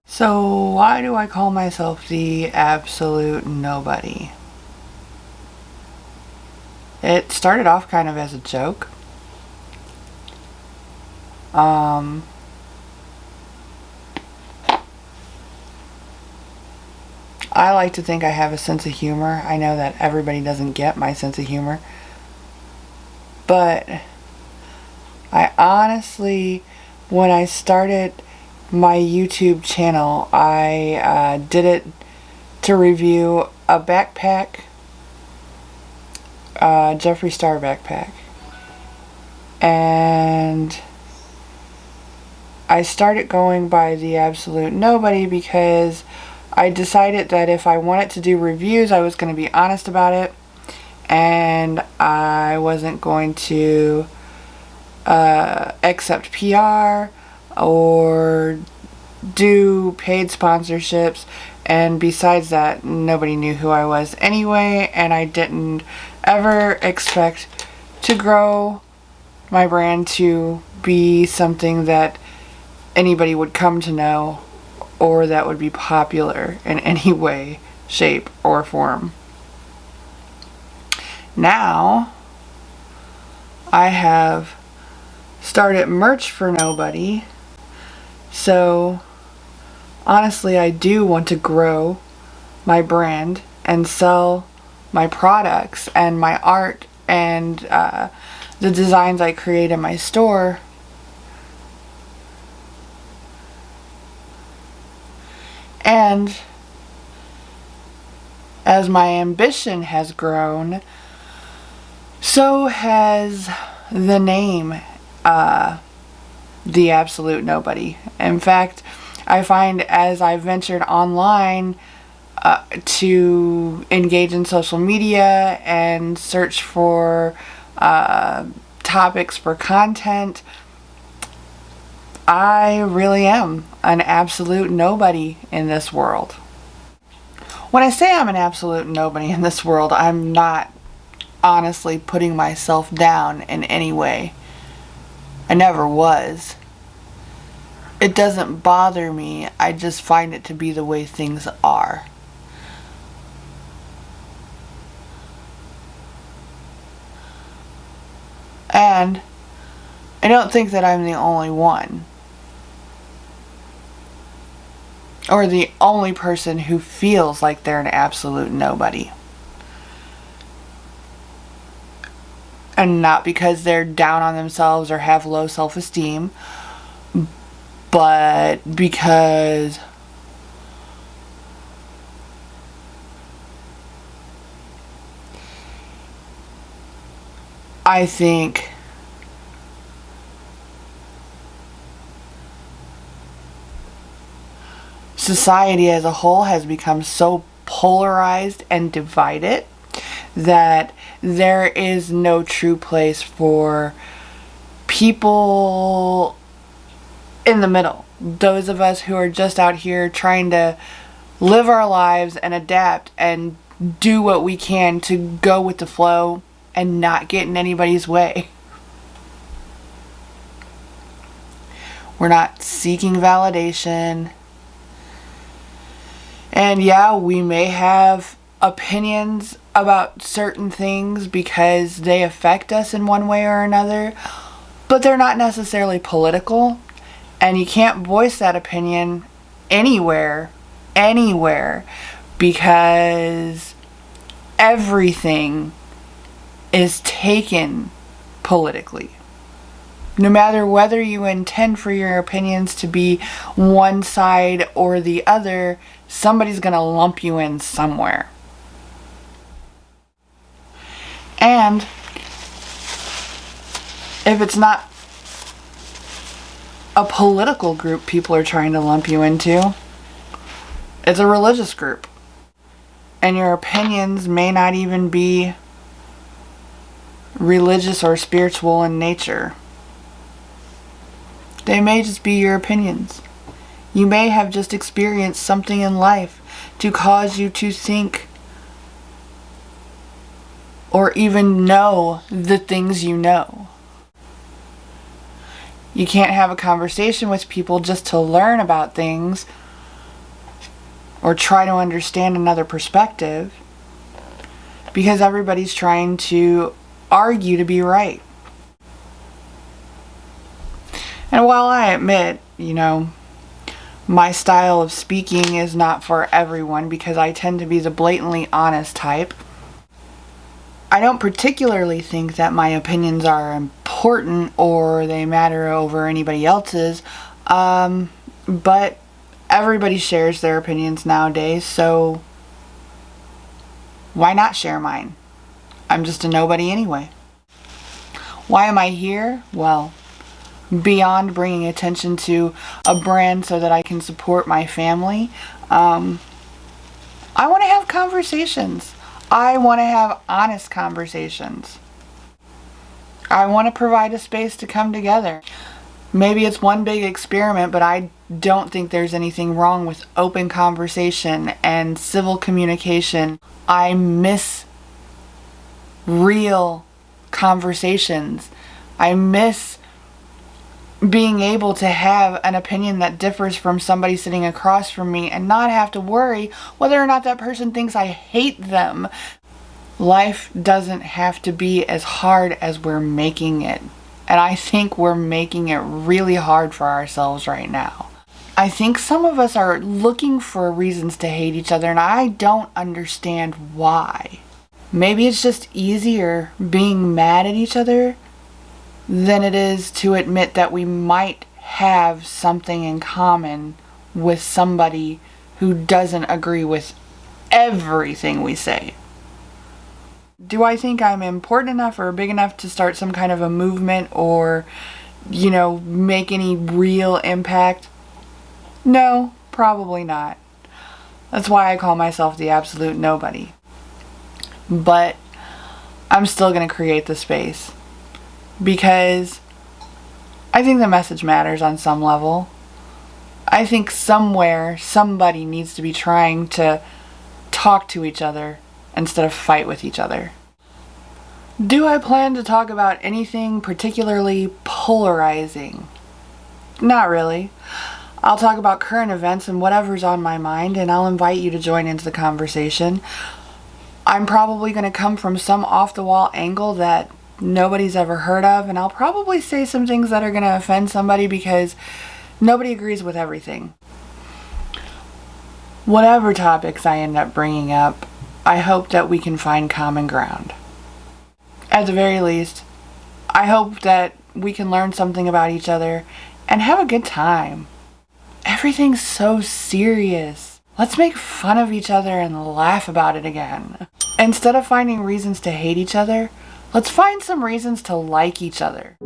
So why do I call myself the absolute nobody? It started off kind of as a joke. I like to think I have a sense of humor. I know that everybody doesn't get my sense of humor. But I honestly, when I started my YouTube channel, I did it to review a backpack, Jeffree Star backpack. And I started going by the absolute nobody because I decided that if I wanted to do reviews, I was going to be honest about it, and I wasn't going to accept PR or do paid sponsorships. And besides that, nobody knew who I was anyway, and I didn't ever expect to grow my brand to be something that anybody would come to know or that would be popular in any way, shape, or form. Now, I have started merch for nobody, so honestly, I do want to grow my brand and sell my products and my art and the designs I create in my store. And as my ambition has grown, so has the name, The Absolute Nobody. In fact, I find as I ventured online to engage in social media and search for topics for content, I really am an absolute nobody in this world. When I say I'm an absolute nobody in this world, I'm not honestly putting myself down in any way. I never was. It doesn't bother me. I just find it to be the way things are. And I don't think that I'm the only one, or the only person who feels like they're an absolute nobody. And not because they're down on themselves or have low self-esteem, but because I think society as a whole has become so polarized and divided that there is no true place for people in the middle. Those of us who are just out here trying to live our lives and adapt and do what we can to go with the flow and not get in anybody's way. We're not seeking validation. And yeah, we may have opinions about certain things because they affect us in one way or another, but they're not necessarily political, and you can't voice that opinion anywhere, because everything is taken politically. No matter whether you intend for your opinions to be one side or the other, somebody's going to lump you in somewhere. And if it's not a political group people are trying to lump you into, it's a religious group. And your opinions may not even be religious or spiritual in nature. They may just be your opinions. You may have just experienced something in life to cause you to think or even know the things you know. You can't have a conversation with people just to learn about things or try to understand another perspective, because everybody's trying to argue to be right. And while I admit, my style of speaking is not for everyone because I tend to be the blatantly honest type, I don't particularly think that my opinions are important or they matter over anybody else's, but everybody shares their opinions nowadays, so why not share mine? I'm just a nobody anyway. Why am I here? Well, beyond bringing attention to a brand so that I can support my family, I want to have conversations. I want to have honest conversations. I want to provide a space to come together. Maybe it's one big experiment, but I don't think there's anything wrong with open conversation and civil communication. I miss real conversations. I miss being able to have an opinion that differs from somebody sitting across from me and not have to worry whether or not that person thinks I hate them. Life doesn't have to be as hard as we're making it. And I think we're making it really hard for ourselves right now. I think some of us are looking for reasons to hate each other, and I don't understand why. Maybe it's just easier being mad at each other than it is to admit that we might have something in common with somebody who doesn't agree with everything we say. Do I think I'm important enough or big enough to start some kind of a movement or, make any real impact? No, probably not. That's why I call myself the absolute nobody. But I'm still going to create the space because I think the message matters on some level. I think somewhere somebody needs to be trying to talk to each other instead of fight with each other. Do I plan to talk about anything particularly polarizing? Not really. I'll talk about current events and whatever's on my mind, and I'll invite you to join into the conversation. I'm probably going to come from some off-the-wall angle that nobody's ever heard of, and I'll probably say some things that are going to offend somebody because nobody agrees with everything. Whatever topics I end up bringing up, I hope that we can find common ground. At the very least, I hope that we can learn something about each other and have a good time. Everything's so serious. Let's make fun of each other and laugh about it again. Instead of finding reasons to hate each other, let's find some reasons to like each other.